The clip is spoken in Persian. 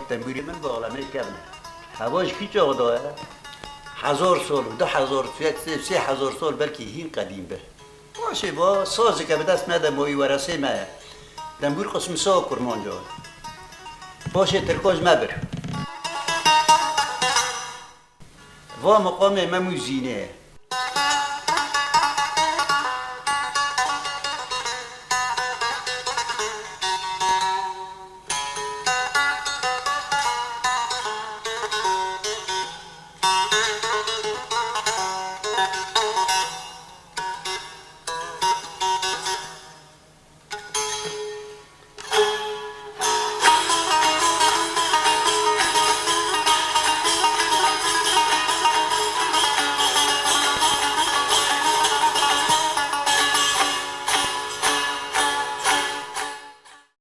تنبوری من با عالمه کبنه هواش کی چه داره 1000 سال 2000 3000 سال بلکه هین قدیم به باشه با سازی که به دست نده مایی ورسه ما تنبور قسم سا کرمان جا باشه ترکاز مبر و مقام مموزینه